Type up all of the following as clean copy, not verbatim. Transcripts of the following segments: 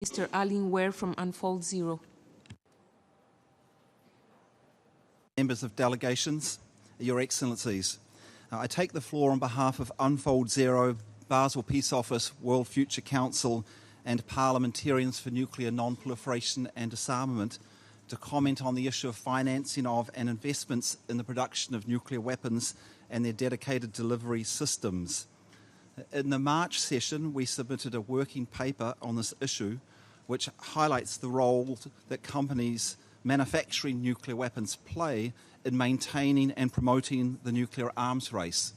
Mr. Alyn Ware from Unfold Zero. Members of delegations, Your Excellencies, I take the floor on behalf of Unfold Zero, Basel Peace Office, World Future Council and Parliamentarians for Nuclear Non-Proliferation and Disarmament to comment on the issue of financing of and investments in the production of nuclear weapons and their dedicated delivery systems. In the March session, we submitted a working paper on this issue which highlights the role that companies manufacturing nuclear weapons play in maintaining and promoting the nuclear arms race.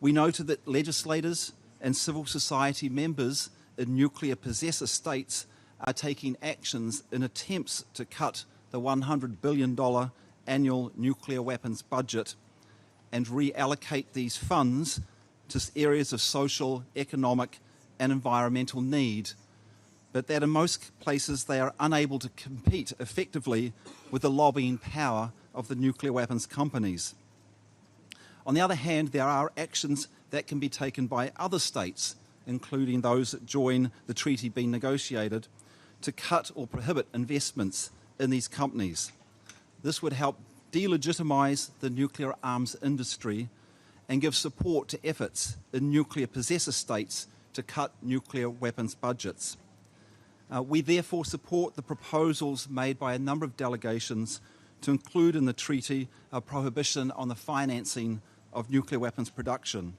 We noted that legislators and civil society members in nuclear possessor states are taking actions in attempts to cut the $100 billion annual nuclear weapons budget and reallocate these funds to areas of social, economic and environmental need, but that in most places they are unable to compete effectively with the lobbying power of the nuclear weapons companies. On the other hand, there are actions that can be taken by other states, including those that join the treaty being negotiated, to cut or prohibit investments in these companies. This would help delegitimise the nuclear arms industry and give support to efforts in nuclear possessor states to cut nuclear weapons budgets. We therefore support the proposals made by a number of delegations to include in the treaty a prohibition on the financing of nuclear weapons production.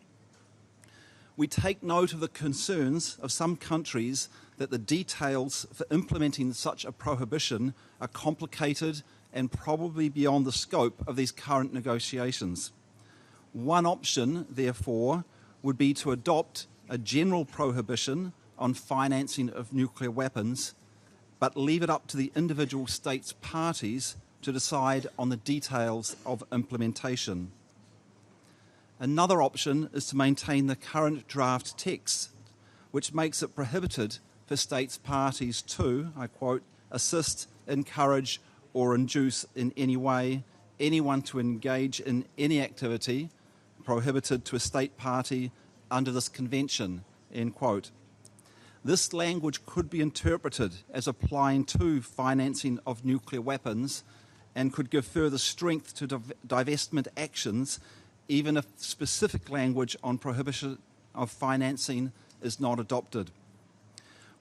We take note of the concerns of some countries that the details for implementing such a prohibition are complicated and probably beyond the scope of these current negotiations. One option, therefore, would be to adopt a general prohibition on financing of nuclear weapons, but leave it up to the individual states' parties to decide on the details of implementation. Another option is to maintain the current draft text, which makes it prohibited for states' parties to, I quote, assist, encourage or induce in any way anyone to engage in any activity prohibited to a state party under this convention, end quote. This language could be interpreted as applying to financing of nuclear weapons and could give further strength to divestment actions, even if specific language on prohibition of financing is not adopted.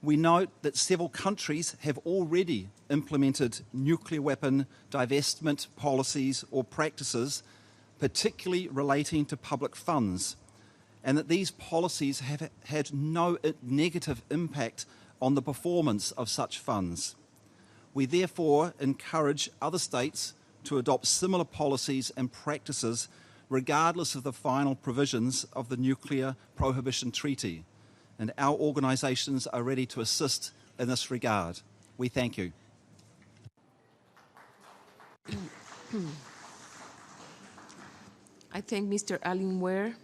We note that several countries have already implemented nuclear weapon divestment policies or practices, particularly relating to public funds, and that these policies have had no negative impact on the performance of such funds. We therefore encourage other states to adopt similar policies and practices regardless of the final provisions of the Nuclear Prohibition Treaty, and our organisations are ready to assist in this regard. We thank you. I thank Mr. Alyn Ware.